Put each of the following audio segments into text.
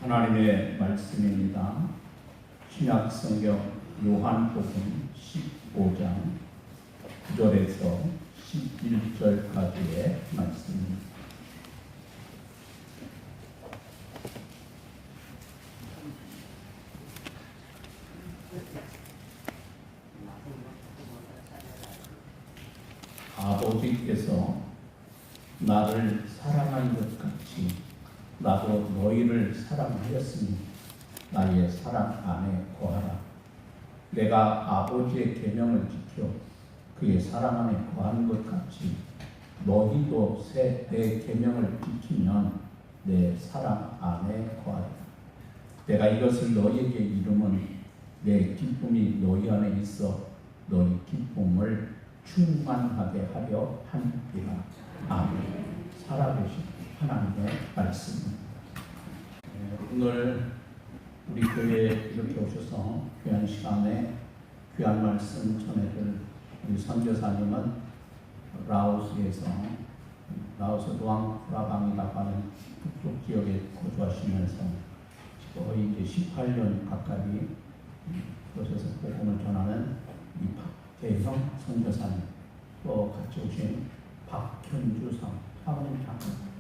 하나님의 말씀입니다. 신약 성경 요한복음 15장 9절에서 11절까지의 말씀입니다. 아버지께서 나를 사랑한 것 같이 나도 너희를 사랑하였으니 나의 사랑 안에 거하라. 내가 아버지의 계명을 지켜 그의 사랑 안에 거하는 것 같이 너희도 내 계명을 지키면 내 사랑 안에 거하리라. 내가 이것을 너희에게 이루면 내 기쁨이 너희 안에 있어 너희 기쁨을 충만하게 하려 함이라. 아멘. 살아계신 하나님의 말씀. 오늘 우리 교회에 이렇게 오셔서 귀한 시간에 귀한 말씀 전해줄 우리 선교사님은 라오스에서 라오스 루앙프라방이라고 하는 북쪽 지역에 거주하시면서 거의 이제 18년 가까이 그곳에서 복음을 전하는 이 박대형 선교사님, 또 같이 오신 박현주 사모님 사모님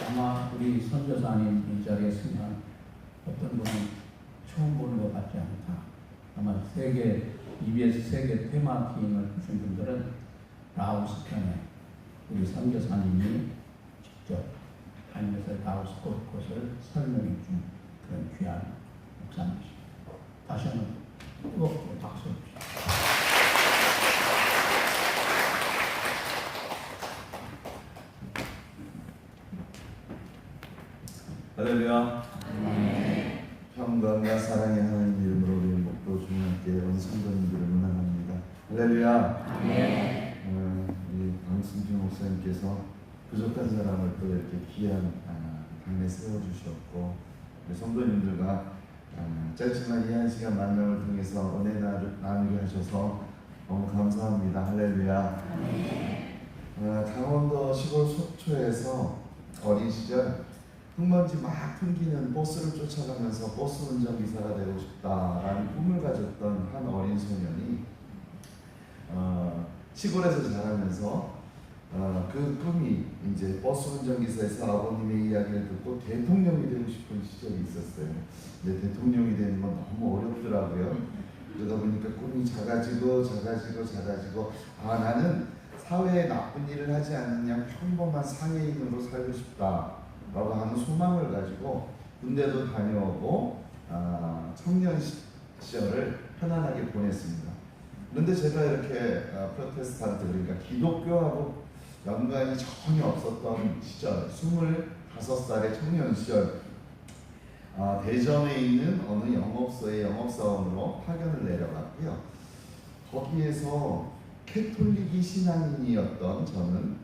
아마 우리 선교사님 이 자리에 있으면 어떤 분은 처음 보는 것 같지 않다. 아마 EBS 세계 테마 기행을 보신 분들은 라오스 편에 우리 선교사님이 직접 다니면서 라오스 곳곳을 설명해 준 그런 귀한 목사님이십니다. 다시 한번 뜨겁게 박수 주십시오. 할렐루야. 평강과 사랑의 하나님 이름으로 우리 목도 주님께 온 성도님들을 문안합니다. 할렐루야. 우리 강승준 목사님께서 부족한 사람을 또 이렇게 귀한 당에 세워주셨고 우리 성도님들과 짧지만 이 한 시간 만남을 통해서 은혜 나누게 하셔서 너무 감사합니다. 할렐루야. 강원도 시골 속초에서 어린 시절 흙먼지 막 풍기는 버스를 쫓아가면서 버스 운전기사가 되고 싶다라는 꿈을 가졌던 한 어린 소년이 시골에서 자라면서 그 꿈이 이제 버스 운전기사에서 아버님의 이야기를 듣고 대통령이 되고 싶은 시절이 있었어요. 근데 대통령이 되는 건 너무 어렵더라고요. 그러다 보니까 꿈이 작아지고 나는 사회에 나쁜 일을 하지 않는 그냥 평범한 사회인으로 살고 싶다 라고 하는 소망을 가지고 군대도 다녀오고 청년 시절을 편안하게 보냈습니다. 그런데 제가 이렇게 프로테스탄트 그러니까 기독교하고 연관이 전혀 없었던 시절 25살의 청년 시절 대전에 있는 어느 영업소의 영업사원으로 파견을 내려갔고요. 거기에서 캐톨릭이 신앙인이었던 저는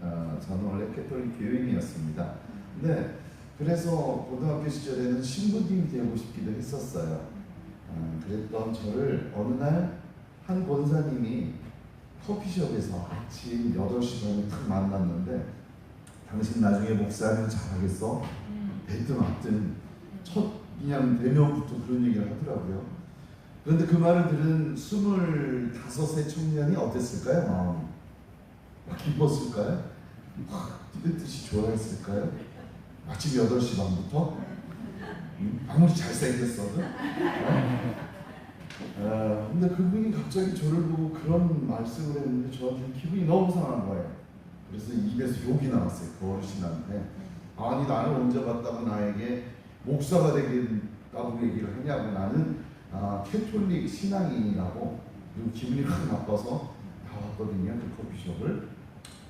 원래 캐톨릭 교인이었습니다. 네, 그래서 고등학교 시절에는 신부님이 되고 싶기도 했었어요. 그랬던 저를 어느 날 한 권사님이 커피숍에서 아침 8시 반에 탁 만났는데 당신 나중에 목사하면 잘하겠어? 뱉든 맞든 첫 그냥 대면부터 그런 얘기를 하더라고요. 그런데 그 말을 들은 25세 청년이 어땠을까요? 막 기뻤을까요? 뜨뜻이 좋아했을까요? 아침 8시 반부터? 아무리 잘생겼어도? 근데 그분이 갑자기 저를 보고 그런 말씀을 했는데 저한테 기분이 너무 상한 거예요. 그래서 입에서 욕이 나왔어요. 그 어르신한테. 아니 나를 언제 봤다고 나에게 목사가 되겠다고 얘기를 하냐고. 나는 캐톨릭 신앙인이라고. 그리고 기분이 확 나빠서 나왔거든요. 그 커피숍을.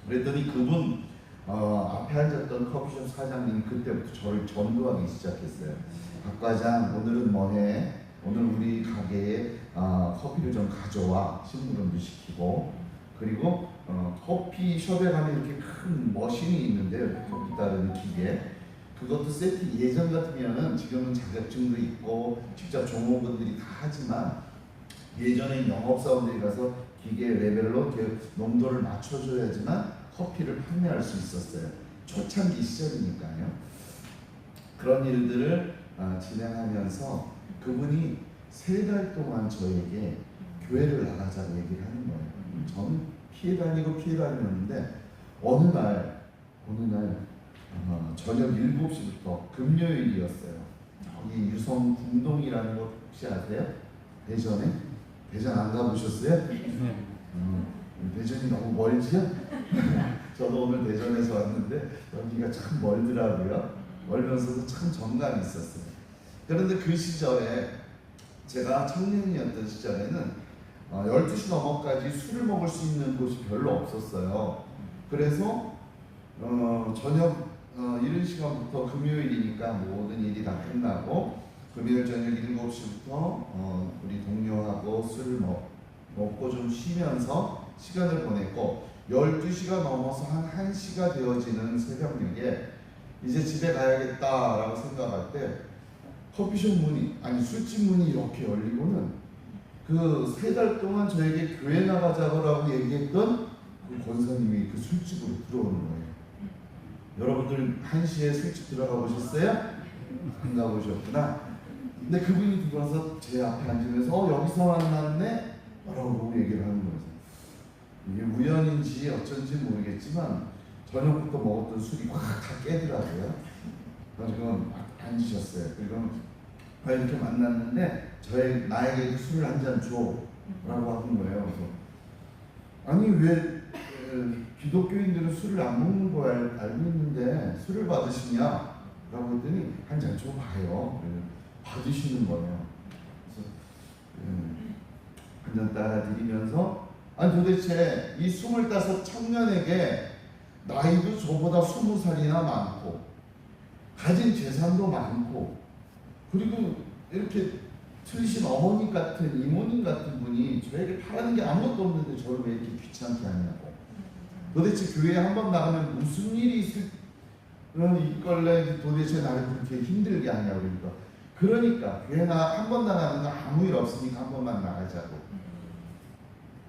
그랬더니 그분 앞에 앉았던 커피숍 사장님이 그때부터 저를 전도하기 시작했어요. 박 과장 오늘은 뭐해? 오늘 우리 가게에 커피를 좀 가져와. 심부름도 시키고. 그리고 커피숍에 가면 이렇게 큰 머신이 있는데 커피 따르는 기계. 그것도 세트 예전 같으면은 지금은 자격증도 있고 직접 종업원들이 다 하지만 예전에 영업사원들이 가서 기계 레벨로 이렇게 농도를 맞춰줘야지만 커피를 판매할 수 있었어요. 초창기 시절이니까요. 그런 일들을 진행하면서 그분이 3달 동안 저에게 교회를 나가자고 얘기를 하는 거예요. 저는 피해 다니는데 어느 날 저녁 7시부터 금요일이었어요. 이 유성 궁동이라는 곳 혹시 아세요? 대전에? 대전 안 가보셨어요? 대전이 너무 멀지요? 저도 오늘 대전에서 왔는데 여기가 참 멀더라고요. 멀면서도 참 정감이 있었어요. 그런데 그 시절에 제가 청년이었던 시절에는 12시 넘어까지 술을 먹을 수 있는 곳이 별로 없었어요. 그래서 저녁 이른 시간부터 금요일이니까 모든 일이 다 끝나고 금요일 저녁 7시부터 우리 동료하고 술을 먹고 좀 쉬면서 시간을 보냈고 12시가 넘어서 한 1시가 되어지는 새벽녘에 이제 집에 가야겠다라고 생각할 때 커피숍 문이 술집 문이 이렇게 열리고는 그 3달 동안 저에게 교회 나가자고 얘기했던 그 권사님이 그 술집으로 들어오는 거예요. 여러분들 1시에 술집 들어가 보셨어요? 안 가보셨구나. 근데 그분이 들어와서 제 앞에 앉으면서 여기서 만났네? 라고 얘기를 하는 거예요. 이게 우연인지 어쩐지 모르겠지만 저녁부터 먹었던 술이 확 다 깨더라고요. 그래서 앉으셨어요. 그리고 이렇게 만났는데 나에게 술을 한 잔 줘 라고 하는 거예요. 그래서 아니 왜 기독교인들은 술을 안 먹는 거 알고 있는데 술을 받으시냐? 라고 했더니 한 잔 줘봐요. 받으시는 거예요. 그래서 한 잔 따라 드리면서 도대체 이 25 청년에게 나이도 저보다 20살이나 많고 가진 재산도 많고 그리고 이렇게 틀리신 어머니 같은 이모님 같은 분이 저에게 바라는 게 아무것도 없는데 저를 왜 이렇게 귀찮게 하냐고. 도대체 교회에 한 번 나가면 무슨 일이 있걸래 도대체 나를 그렇게 힘들게 하냐고. 그러니까 교회 한 번 나가는 거 아무 일 없으니까 한 번만 나가자고.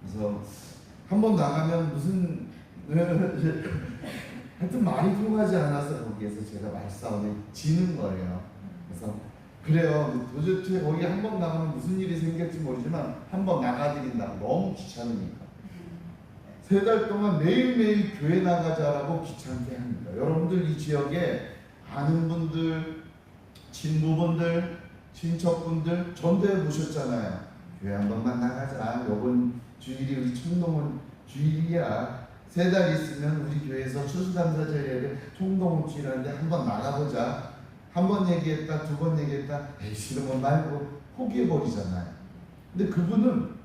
그래서 한 번 나가면 무슨 하여튼 말이 통하지 않아서 거기에서 제가 말싸움에 지는 거예요. 그래서 그래요. 도대체 거기 한 번 나가면 무슨 일이 생길지 모르지만 한 번 나가드린다고 너무 귀찮으니까 3달 동안 매일매일 교회 나가자라고 귀찮게 합니다. 여러분들 이 지역에 아는 분들, 친구분들, 친척분들 전도해 보셨잖아요. 교회 한 번만 나가자. 요번 주일이 우리 청동은 주일이야. 3달 있으면 우리 교회에서 추수감사절에 총동원 주일하는데 한 번 나가보자. 한 번 얘기했다, 2번 얘기했다, 싫은 건 말고 포기해버리잖아요. 근데 그분은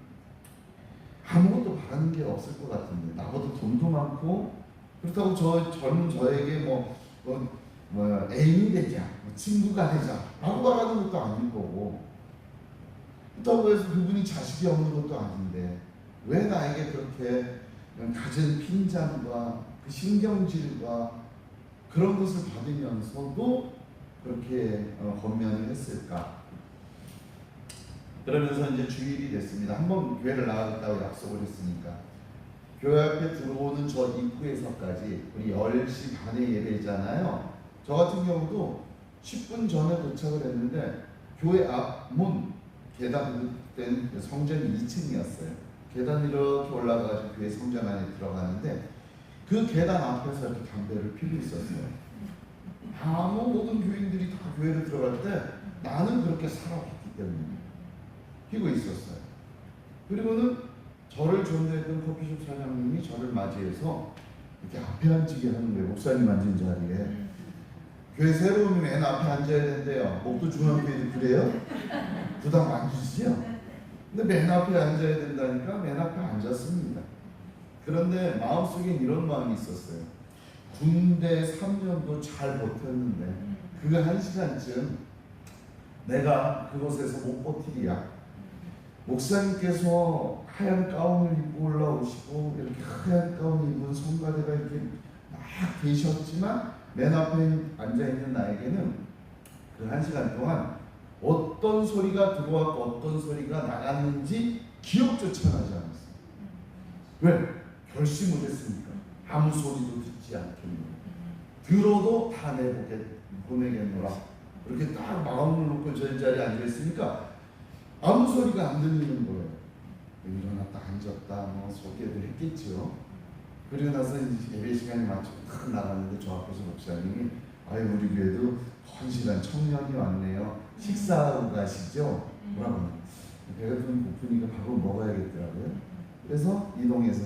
아무것도 바라는 게 없을 것 같은데 나보다 돈도 많고 그렇다고 젊은 저에게 애인이 되자, 친구가 되자 라고 말하는 것도 아닐 거고 그렇다고 해서 그분이 자식이 없는 것도 아닌데 왜 나에게 그렇게 갖은 핀잔과 그 신경질과 그런 것을 받으면서도 그렇게 권면을 했을까? 그러면서 이제 주일이 됐습니다. 한번 교회를 나가겠다고 약속을 했으니까 교회 앞에 들어오는 저 입구에서까지 우리 10시 반에 예배잖아요. 저 같은 경우도 10분 전에 도착을 했는데 교회 앞문 계단 그때는 성전이 2층이었어요. 계단 이렇게 올라가가지고 교회 성전 안에 들어가는데 그 계단 앞에서 이렇게 담배를 피고 있었어요. 모든 교인들이 다 교회를 들어갈 때 나는 그렇게 살아왔기 때문에 피고 있었어요. 그리고는 저를 존대했던 커피숍 사장님이 저를 맞이해서 이렇게 앞에 앉히게 하는 거예요. 목사님 앉은 자리에. 교회 새로 오면 맨 앞에 앉아야 된대요. 목도 중앙교회도 그래요? 부담 안 주시죠? 근데 맨 앞에 앉아야 된다니까 맨 앞에 앉았습니다. 그런데 마음속에 이런 마음이 있었어요. 군대 3년도 잘 버텼는데 그 1시간쯤 내가 그곳에서 못 버티리야. 목사님께서 하얀 가운을 입고 올라오시고 이렇게 하얀 가운 입은 성가대가 이렇게 막 계셨지만 맨 앞에 앉아있는 나에게는 그 1시간 동안 어떤 소리가 들어왔고 어떤 소리가 나갔는지 기억조차 나지 않았어요. 왜? 결심을 했으니까. 아무 소리도 듣지 않겠노라. 들어도 다 보내겠노라. 이렇게 딱 마음을 놓고 저 자리에 앉아있으니까 아무 소리가 안 들리는 거예요. 일어났다 앉았다 뭐 소개를 했겠죠. 그리고 나서 이제 예배 시간이 맞춰 탁 나갔는데 저 앞에서 목사님이 아유 우리 교회도 헌신한 청년이 왔네요. 식사하고 가시죠? 뭐라고 배가 좀 고프니까 밥을 먹어야겠더라고요. 그래서 이동해서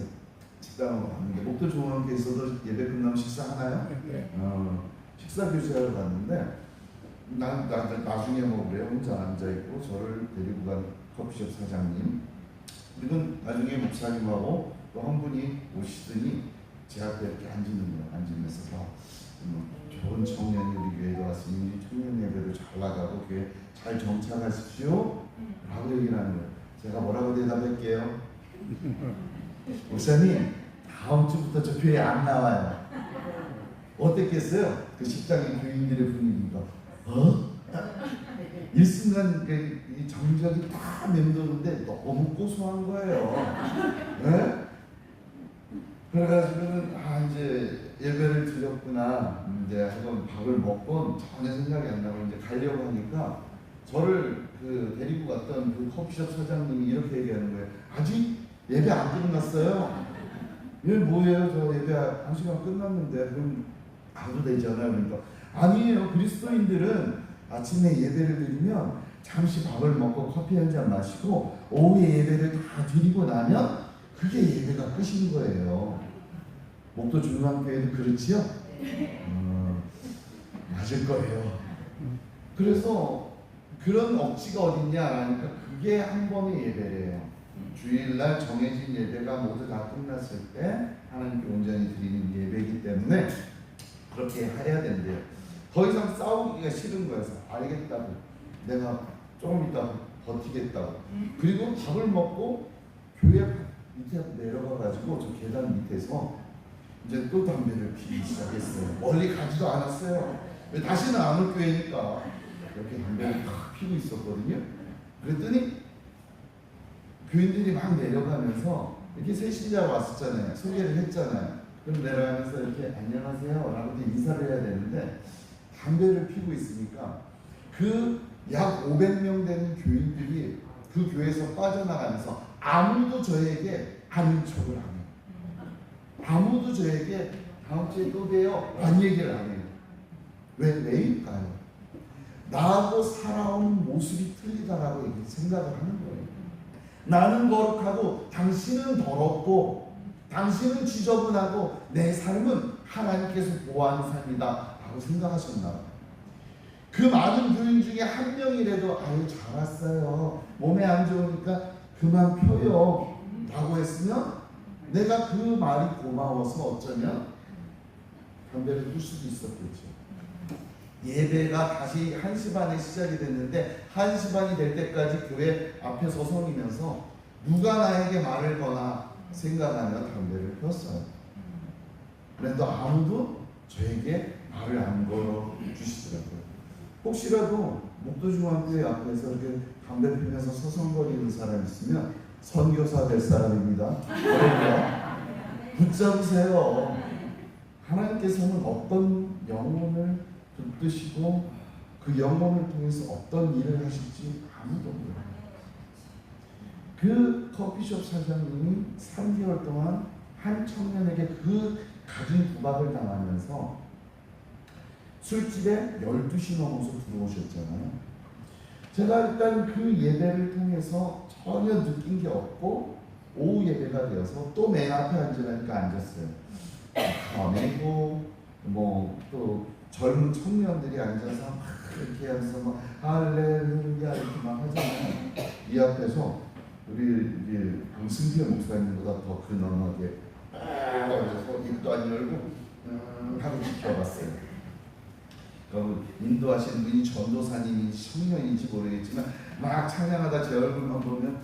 식당으로 갔는데 목도 좋은 학교에서도 예배 끝나면 식사하나요? 식사 교제하러 갔는데 나중에 뭐 그래요. 혼자 앉아있고 저를 데리고 간 커피숍 사장님 그리고 나중에 목사님하고 또 한 분이 오시더니 제 앞에 이렇게 앉는 거예요. 앉으면서 좋은 청년이 우리 교회에 왔으니 청년 예배도 잘 나가고 교회 잘 정착하십시오 라고 얘기를 하는 거예요. 제가 뭐라고 대답할게요? 목사님 다음 주부터 저 교회 안 나와요. 어땠겠어요? 그 식당의 교인들의 분위기가 일순간 이 정적이 다 맴도는데 너무 고소한 거예요. 네? 그래가지고는 이제 예배를 드렸구나. 이제 한번 밥을 먹고 전혀 생각이 안 나고 이제 가려고 하니까 저를 데리고 갔던 그 커피숍 사장님이 이렇게 얘기하는 거예요. 아직 예배 안 끝났어요. 예, 뭐예요? 저 예배 1시간 끝났는데 그럼 가도 되잖아요. 그러니까 아니에요. 그리스도인들은 아침에 예배를 드리면 잠시 밥을 먹고 커피 한 잔 마시고 오후에 예배를 다 드리고 나면 그게 예배가 끝인 거예요. 목도 중앙교회도 그렇지요? 맞을 거예요. 그래서 그런 억지가 어딨냐 하니까 그게 한 번의 예배래요. 주일날 정해진 예배가 모두 다 끝났을 때 하나님께 온전히 드리는 예배이기 때문에 그렇게 해야 된대요. 더 이상 싸우기가 싫은 거여서 알겠다고 내가 조금 이따 버티겠다고. 그리고 밥을 먹고 교회 밑에 내려가가지고 저 계단 밑에서 이제 또 담배를 피기 시작했어요. 멀리 가지도 않았어요. 다시는 안 올 교회니까 이렇게 담배를 탁 피고 있었거든요. 그랬더니 교인들이 막 내려가면서 이렇게 새 신자가 왔었잖아요. 소개를 했잖아요. 그럼 내려가면서 이렇게 안녕하세요 라고 인사를 해야 되는데 담배를 피고 있으니까 그 약 500명 되는 교인들이 그 교회에서 빠져나가면서 아무도 저에게 아는 척을 안 해요. 아무도 저에게 다음 주에 또 봬요 라는 얘기를 안 해요. 왜일까요? 나하고 살아온 모습이 틀리다라고 생각을 하는 거예요. 나는 거룩하고 당신은 더럽고 당신은 지저분하고 내 삶은 하나님께서 보호하는 삶이다 라고 생각하셨나 봐요. 그 많은 교인 중에 한 명이라도 아유 잘 왔어요. 몸에 안 좋으니까 그만 펴요 라고 했으면 내가 그 말이 고마워서 어쩌면 담배를 필 수도 있었겠죠. 예배가 다시 1시 반에 시작이 됐는데 1시 반이 될 때까지 교회 앞에 서성이면서 누가 나에게 말을 거나 생각하며 담배를 폈어요. 그런데 아무도 저에게 말을 안 걸어 주시더라고요. 혹시라도 목도중앙교회 앞에서 이렇게 담배 피면서 서성거리는 사람 있으면 선교사 될 사람입니다. 붙잡으세요. 하나님께서는 어떤 영혼을 붙드시고 그 영혼을 통해서 어떤 일을 하실지 아무도 몰라요. 그 커피숍 사장님이 3개월 동안 한 청년에게 그 가진 구박을 당하면서 술집에 12시 넘어서 들어오셨잖아요. 제가 일단 그 예배를 통해서 전혀 느낀 게 없고 오후 예배가 되어서 또 맨 앞에 앉으라니까 앉았어요. 가메고 뭐 또 젊은 청년들이 앉아서 막 이렇게 하면서 막 할렐루야 이렇게 막 하잖아요. 이 앞에서 우리 승태 목사님보다 더 근엄하게 그래서 입도 안 열고 하고 지켜봤어요. 그러니까 인도하시는 분이 전도사님인지 청년인지 모르겠지만 막 찬양하다 제 얼굴만 보면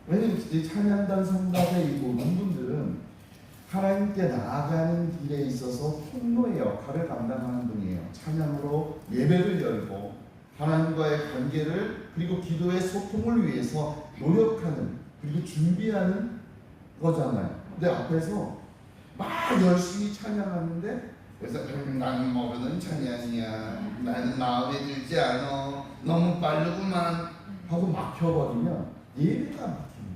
왜냐면 이 찬양단 성가대 이 모든 분들은 하나님께 나아가는 길에 있어서 통로의 역할을 감당하는 분이에요. 찬양으로 예배를 열고 하나님과의 관계를 그리고 기도의 소통을 위해서 노력하는 그리고 준비하는 거잖아요. 근데 앞에서 막 열심히 찬양하는데 그래서 나는 모르는 찬양이야. 나는 마음에 들지 않아. 너무 빠르구만 하고 막혀버리면 예배가 막히는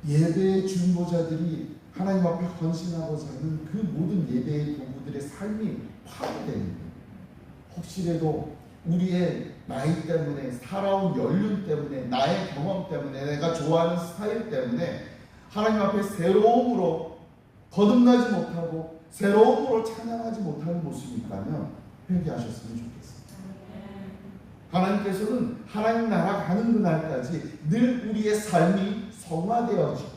거예요. 예배의 중보자들이 하나님 앞에 헌신하고자 하는 그 모든 예배의 도구들의 삶이 파괴되는 거예요. 혹시라도 우리의 나이 때문에, 살아온 연륜 때문에, 나의 경험 때문에, 내가 좋아하는 스타일 때문에 하나님 앞에 새로움으로 거듭나지 못하고 새로움으로 찬양하지 못하는 모습이 있다면 회개하셨으면 좋겠습니다. 하나님께서는 하나님 나라 가는 그날까지 늘 우리의 삶이 성화되어지고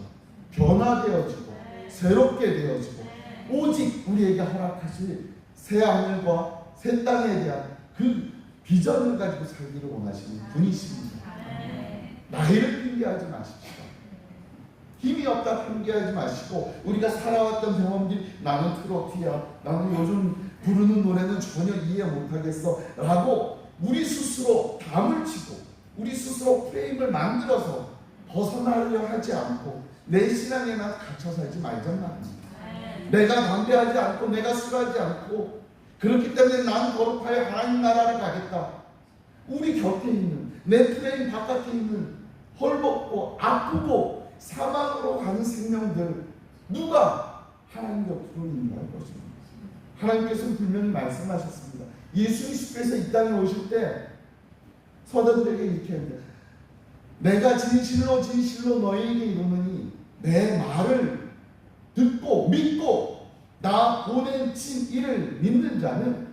변화되어지고 새롭게 되어지고 오직 우리에게 허락하실 새 하늘과 새 땅에 대한 그 비전을 가지고 살기를 원하시는 분이십니다. 나이를 핑계하지 마십시오. 힘이 없다 핑계하지 마시고 우리가 살아왔던 경험들이 나는 트로트야, 나는 요즘 부르는 노래는 전혀 이해 못하겠어 라고 우리 스스로 담을 치고 우리 스스로 프레임을 만들어서 벗어나려 하지 않고 내 신앙에만 갇혀 살지 말자는 말입니다. 내가 담배하지 않고 내가 술하지 않고 그렇기 때문에 나는 거룩하여 하나님 나라를 가겠다. 우리 곁에 있는 내 프레임 바깥에 있는 헐벗고 아프고 사망으로 가는 생명들 누가 하나님 곁으로 인도할 것입니다. 하나님께서는 분명히 말씀하셨습니다. 예수 그리스도께서 이 땅에 오실 때 서도들에게 이렇게 합니다. 내가 진실로 진실로 너희에게 이르노니 내 말을 듣고 믿고 나 보내신 이를 믿는 자는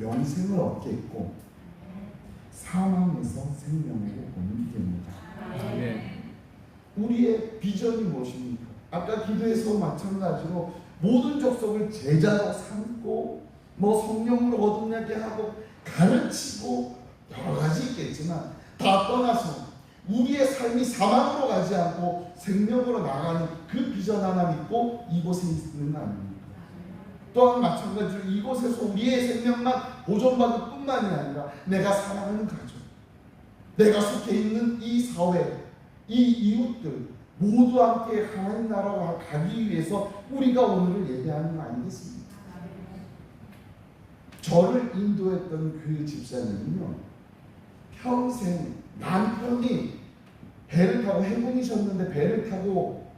영생을 얻겠고 사망에서 생명으로 옮기됩니다. 우리의 비전이 무엇입니까? 아까 기도에서 마찬가지로 모든 족속을 제자로 삼고 뭐 성령으로 거듭나게 하고 가르치고 여러 가지 있겠지만 다 떠나서 우리의 삶이 사망으로 가지 않고 생명으로 나가는 그 비전 하나 믿고 이곳에 있는 거 아닙니까? 또한 마찬가지로 이곳에서 우리의 생명만 보존받을 뿐만이 아니라 내가 사랑하는 가족, 내가 속해 있는 이 사회, 이 이웃들 모두 함께 하나님 나라로 가기 위해서 우리가 오늘을 예배하는 거 아니겠습니까? 저를 인도했던 그 집사님은요, 평생 남편이 배를 타고 해군이셨는데 배를 타고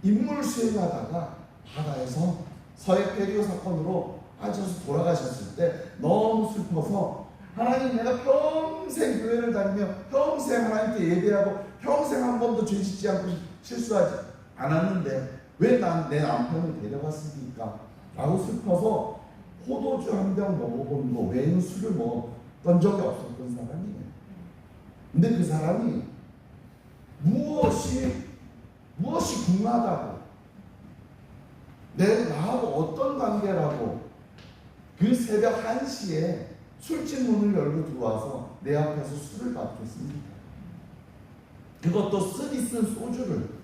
임무 수행하다가 바다에서 서해 페리오 사건으로 빠져서 돌아가셨을 때 너무 슬퍼서 하나님 내가 평생 교회를 다니며 평생 하나님께 예배하고 평생 한 번도 죄 짓지 않고 실수하지 않았는데 왜 난 내 남편을 데려갔습니까? 라고 슬퍼서 포도주 한 병 먹어본 거 외에는 술을 먹었던 적이 없었던 사람이에요. 근데 그 사람이 무엇이 궁하다고 나하고 어떤 관계라고 그 새벽 1시에 술집 문을 열고 들어와서 내 앞에서 술을 받겠습니까? 그것도 쓰리 쓴 소주를.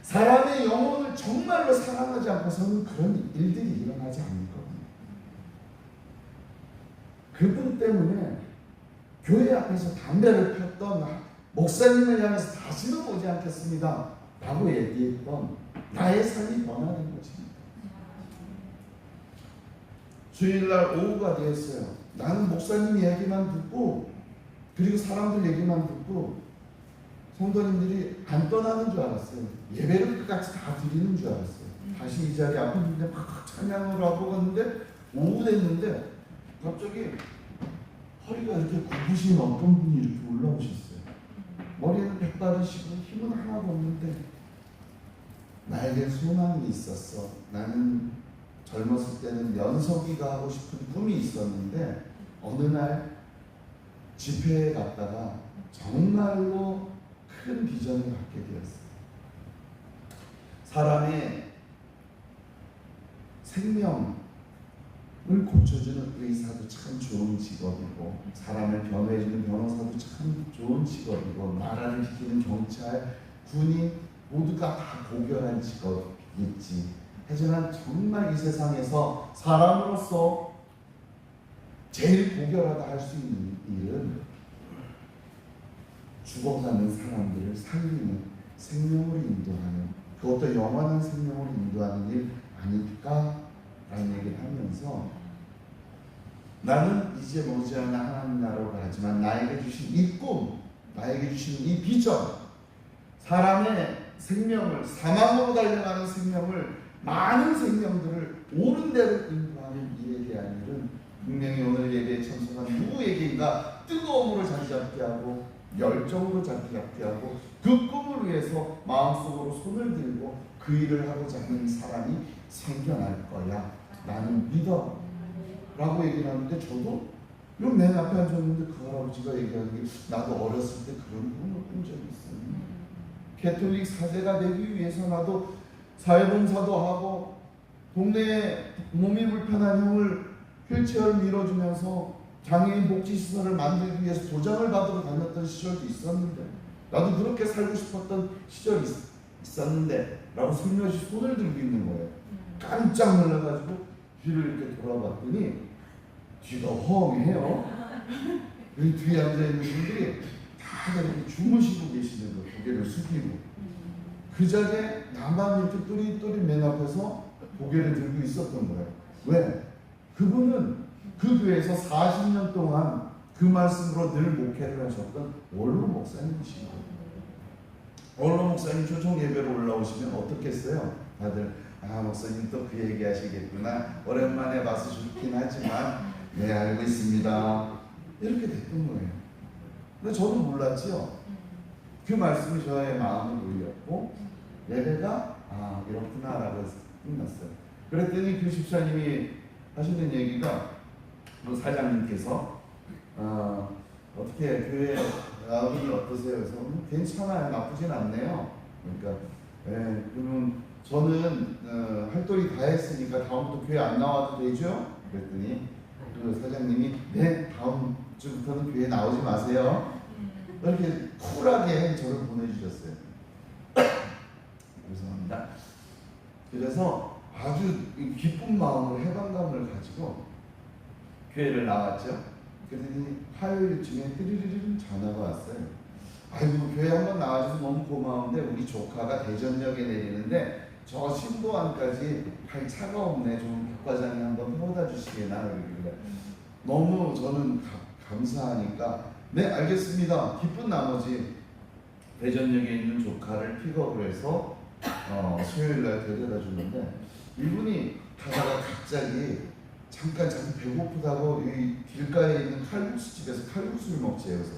사람의 영혼을 정말로 사랑하지 않고서는 그런 일들이 일어나지 않을 겁니다. 그분 때문에 교회 앞에서 담배를 폈던 목사님을 향해서 다시는 오지 않겠습니다 라고 얘기했던 나의 삶이 변화된 것입니다. 주일날 오후가 되었어요. 나는 목사님 얘기만 듣고 그리고 사람들 얘기만 듣고 성도님들이 안 떠나는 줄 알았어요. 예배를 끝까지 다 드리는 줄 알았어요. 다시 이 자리에 앞에 있는데 막 찬양을 하고 갔는데 오후 됐는데 갑자기 허리가 이렇게 굽으신 어떤 분이 이렇게 올라오셨어요. 머리는 백바르시고 힘은 하나도 없는데 나에게 소망이 있었어. 나는 젊었을 때는 연석이가 하고 싶은 꿈이 있었는데 어느 날 집회에 갔다가 정말로 큰 비전을 갖게 되었어요. 사람의 생명을 고쳐주는 의사도 참 좋은 직업이고 사람을 변호해주는 변호사도 참 좋은 직업이고 나라를 지키는 경찰, 군인 모두가 다 고결한 직업이겠지. 하지만 정말 이 세상에서 사람으로서 제일 고결하다 할 수 있는 일은 죽어가는 사람들을 살리는 생명으로 인도하는, 그것도 영원한 생명으로 인도하는 일 아닐까라는 얘기를 하면서, 나는 이제 머지않아 하나님 나라로 가지만 나에게 주신 이 꿈, 나에게 주신 이 비전, 사람의 생명을, 사망으로 달려가는 생명을, 많은 생명들을 옳은 대로 인도하는 일에 대한 일은 분명히 오늘 예배에 참석한 누구에게인가 뜨거움으로 자리 잡게 하고 열정으로 자리 잡게 하고 그 꿈을 위해서 마음속으로 손을 들고 그 일을 하고자 하는 사람이 생겨날 거야. 나는 믿어. 라고 얘기를 하는데, 저도 이런 맨 앞에 앉았는데 그 할아버지가 얘기하는 게, 나도 어렸을 때 그런 꿈을 꾼 적이 있어요. 캐톨릭 사제가 되기 위해서 나도 사회봉사도 하고 동네에 몸이 불편한 형을 휠체어를 밀어주면서 장애인 복지시설을 만들기 위해서 도장을 받으러 다녔던 시절도 있었는데, 나도 그렇게 살고 싶었던 시절이 있었는데 라고 슬며시 손을 들고 있는 거예요. 깜짝 놀라가지고 뒤를 이렇게 돌아봤더니 뒤가 허황해요. 여기 뒤에 앉아있는 분들이 다 이렇게 주무시고 계시는 거예요. 고개를 숙이고. 그 자리에 나만 이렇게 또리또리 맨 앞에서 고개를 들고 있었던 거예요. 왜? 그분은 그 교회에서 40년 동안 그 말씀으로 늘 목회를 하셨던 원로 목사님이신 거예요. 원로 목사님 초청 예배로 올라오시면 어떻겠어요? 다들 목사님 또 그 얘기 하시겠구나, 오랜만에 봐서 좋긴 하지만 네 알고 있습니다, 이렇게 됐던 거예요. 근데 저도 몰랐죠. 그 말씀이 저의 마음을 울렸고 예배가 이렇구나 라고 끝났어요. 그랬더니 그 집사님이 하시는 얘기가, 그 사장님께서 어떻게 교회 나오니 어떠세요? 그래서 괜찮아요, 나쁘진 않네요. 그러니까 그러면 저는 할 도리 다 했으니까 다음부터 교회 안 나와도 되죠? 그랬더니 그 사장님이 네, 다음 주부터는 교회 나오지 마세요. 이렇게 쿨하게 저를 보내주셨어요. 죄송합니다. 그래서 아주 기쁜 마음으로 해방감을 가지고 교회를 나왔죠. 그랬더니 화요일쯤에 띠리리리 전화가 왔어요. 아이고, 교회 한번 나와줘서 너무 고마운데 우리 조카가 대전역에 내리는데 저 신도안까지 갈 차가 없네, 좀 박과장이 한번 태워다 주시게나. 그러길래 너무 저는 감사하니까 네 알겠습니다. 기쁜 나머지 대전역에 있는 조카를 픽업을 해서 수요일날 데려다 주는데, 이분이 가다가 갑자기 잠깐 자기 배고프다고 이 길가에 있는 칼국수 집에서 칼국수를 먹지요. 그래서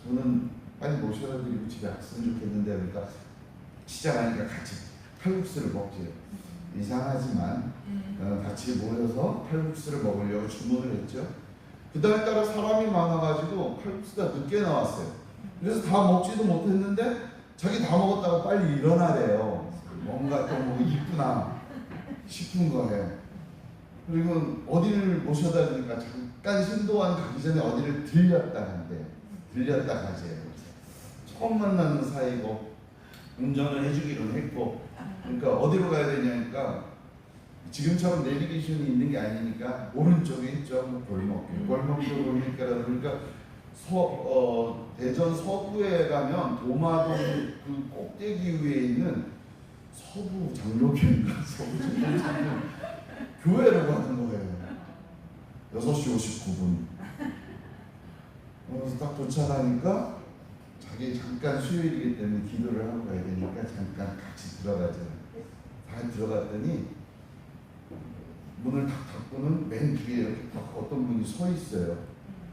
저는 빨리 모셔다 드리고 집에 갔으면 좋겠는데, 그러니까 시장하니까 같이 칼국수를 먹지요. 이상하지만 같이 모여서 칼국수를 먹으려고 주문을 했죠. 그날따라 사람이 많아가지고 칼국수가 늦게 나왔어요. 그래서 다 먹지도 못했는데 자기 다 먹었다고 빨리 일어나래요. 뭔가 또 뭐 이쁘나 싶은 거예요. 그리고 어디를 모셔다 드니까 잠깐 신도안 가기 전에 어디를 들렸다 한대요. 들렸다 가재요. 처음 만나는 사이고 운전을 해주기로 했고, 그러니까 어디로 가야 되냐니까 지금처럼 내비게이션이 있는 게 아니니까 오른쪽에 있죠. 골목길, 골목길 보니까, 그러니까 대전 서구에 가면 도마동 그 꼭대기 위에 있는 서부 장로교인가 서부 장로교인 교회로 가는 거예요. 6시 59분. 그래서 딱 도착하니까 자기 잠깐 수요일이기 때문에 기도를 하고 가야 되니까 잠깐 같이 들어가잖아요. 다 들어갔더니 문을 탁 닫고는 맨 뒤에 이렇게 딱 어떤 분이 서 있어요.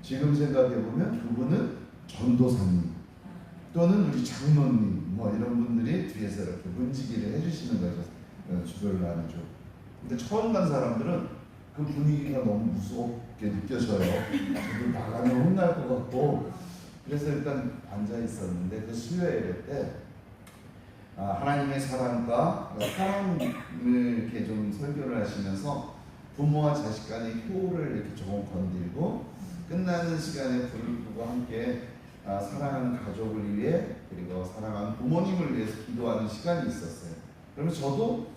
지금 생각해보면 그분은 전도사님 또는 우리 장로님 뭐 이런 분들이 뒤에서 이렇게 문지기를 해주시는 거죠. 주별로 하죠. 근데 처음 간 사람들은 그 분위기가 너무 무섭게 느껴져요. 저도 나가면 혼날 것 같고, 그래서 일단 앉아 있었는데 그 수요 예배 때 하나님의 사랑과 사랑을 이렇게 좀 설교를 하시면서 부모와 자식 간의 효를 이렇게 조금 건들고, 끝나는 시간에 불을 끄고 함께 사랑하는 가족을 위해 그리고 사랑하는 부모님을 위해서 기도하는 시간이 있었어요. 그러면 저도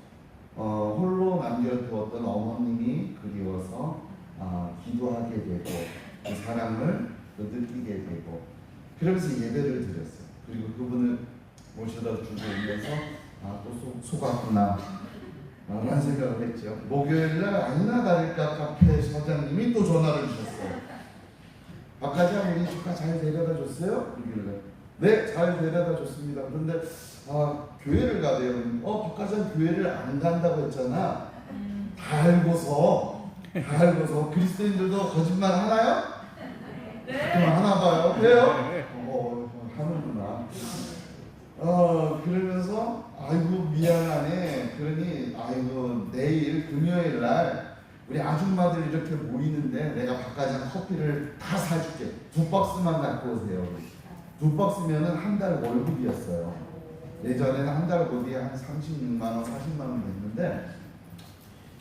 홀로 남겨두었던 어머님이 그리워서 기도하게 되고 그 사랑을 또 느끼게 되고, 그러면서 예배를 드렸어요. 그리고 그분을 모셔다 주고 오면서 또 속았구나 라는 생각을 했죠. 목요일날 아니나 다를까 카페 사장님이 또 전화를 주셨어요. 박과장 우리 조카 잘 데려다 줬어요? 그러길래 네, 잘 데려다 줬습니다. 그런데 교회를 가대요. 박과장 교회를 안 간다고 했잖아. 다 알고서 그리스도인들도 거짓말 하나요? 네. 하나 봐요. 왜요? 하는구나. 그러면서 아이고 미안하네. 그러니 아이고 내일 금요일 날 우리 아줌마들 이렇게 모이는데 내가 박과장 커피를 다 사줄게. 2박스만 갖고 오세요. 2박스면은 한 달 월급이었어요. 예전에는 한 달 월급이 한 36만 원, 40만 원 됐는데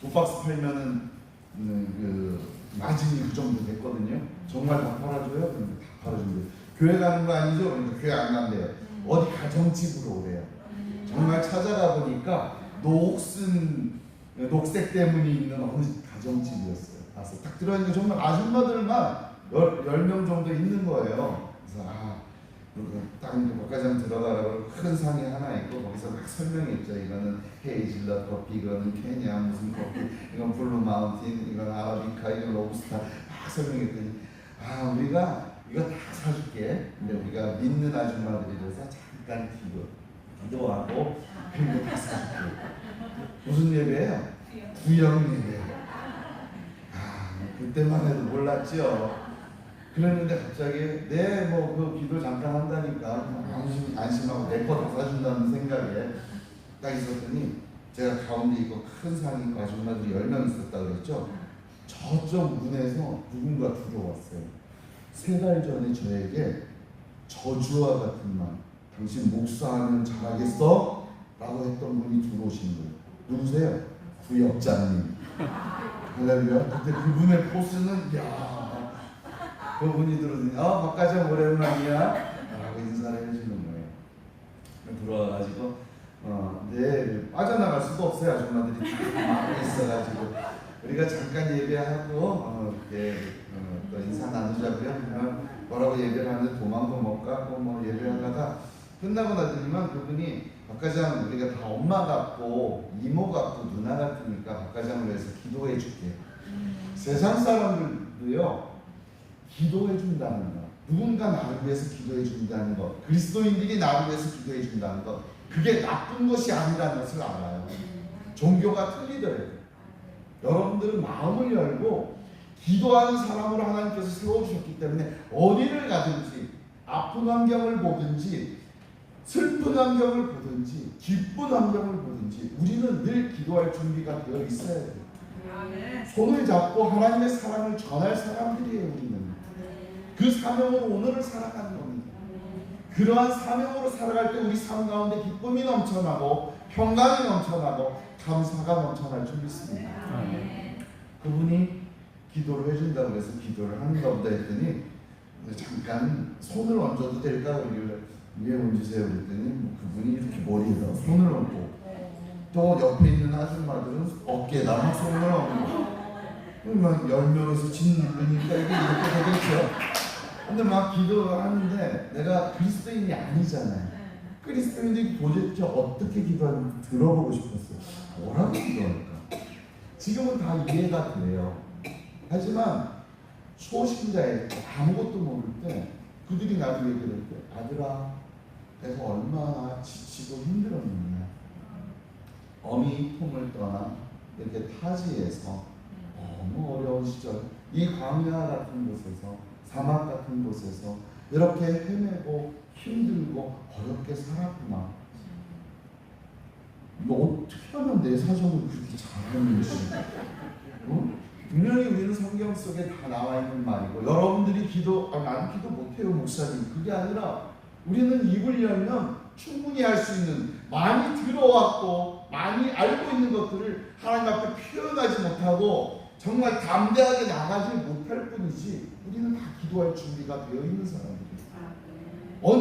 2박스 팔면은 그 마진이 그 정도 됐거든요. 정말 다 팔아줘요? 근데 다 팔아준대요. 교회 가는 거 아니죠? 그러니까 교회 안 간대요. 어디 가정집으로 오래요. 정말 찾아가 보니까 녹색 대문이 있는 어느 가정집이었어요. 가서 딱 들어있는데 정말 아줌마들만 10명 정도 있는 거예요. 그래서 딱 박과장 들어가라고 큰 상이 하나 있고 거기서 막 설명했죠. 이거는 헤이즐넛 커피, 이거는 케냐 무슨 커피, 이건 블루 마운틴, 이건 아라비카, 이건 로부스타 막 설명했더니 우리가 이거 다 사줄게. 근데 우리가 믿는 아줌마들이라서 잠깐 기도하고 그리고 다 사줄게. 무슨 예배예요? 구역 예배. 그때만 해도 몰랐죠. 그랬는데 갑자기 그 기도 잠깐 한다니까 안심하고 내 거 다 사준다는 생각에 딱 있었더니 제가 가운데 있고 큰 상이 있고 아줌마들이 10명 있었다 그랬죠. 저쪽 문에서 누군가 들어왔어요. 3달 전에 저에게 저주와 같은 말, 당신 목사하면 잘하겠어? 라고 했던 분이 들어오신 거예요. 누구세요? 구역장님. 할렐루야. 그때 그분의 포스는 그분이 들어오더니 박과장 오랜만이야 라고 인사를 해주는 거예요. 들어와가지고 빠져나갈 수도 없어요. 아줌마들이 막 있어가지고 우리가 잠깐 예배하고 또 인사 나누자고요. 뭐라고 예배를 하는데 도망도 못 가고 예배하다가 끝나고 나더니만 그분이 박과장 우리가 다 엄마 같고 이모 같고 누나 같으니까 박과장을 위해서 기도해 줄게. 세상 사람들도요 기도해 준다는 것, 누군가 나를 위해서 기도해 준다는 것, 그리스도인들이 나를 위해서 기도해 준다는 것, 그게 나쁜 것이 아니라는 것을 알아요. 종교가 틀리더라고요. 여러분들은 마음을 열고 기도하는 사람으로 하나님께서 세워주셨기 때문에 어디를 가든지 아픈 환경을 보든지 슬픈 환경을 보든지 기쁜 환경을 보든지 우리는 늘 기도할 준비가 되어 있어야 돼요. 손을 잡고 하나님의 사랑을 전할 사람들이에요. 우리는 그 사명으로 오늘을 살아가는 겁니다. 그러한 사명으로 살아갈 때 우리 삶 가운데 기쁨이 넘쳐나고 평강이 넘쳐나고 감사가 넘쳐날 줄 믿습니다. 그분이 기도를 해준다고 해서 기도를 하는가 보다 했더니 잠깐 손을 얹어도 될까? 그러길래 위에 얹으세요 그랬더니 그분이 이렇게 머리에다 손을 얹고 또 옆에 있는 아줌마들은 어깨에다 손을 얹고 막 10명에서 짓누르니까 이게 이렇게 되겠죠. 근데 막 기도하는데 내가 그리스도인이 아니잖아요. 그리스도인들이 도대체 어떻게 기도하는지 들어보고 싶었어요. 뭐라고 기도할까? 지금은 다 이해가 돼요. 하지만 초신자의 아무것도 모를 때 그들이 나를 얘기할 때 아들아 내가 얼마나 지치고 힘들었느냐. 어미 품을 떠나 이렇게 타지에서 너무 어려운 시절 이 광야 같은 곳에서 사막 같은 곳에서 이렇게 헤매고 힘들고 어렵게 살았구나. 너 어떻게 하면 내 사정을 그렇게 잘하는지. 분명히 우리는 성경 속에 다 나와 있는 말이고 여러분들이 나는 기도 못해요 목사님. 그게 아니라 우리는 입을 열면 충분히 할 수 있는 많이 들어왔고 많이 알고 있는 것들을 하나님 앞에 표현하지 못하고 정말 담대하게 나가지 못할 뿐이지 우리는 다 기도할 준비가 되어 있는 사람들이에요.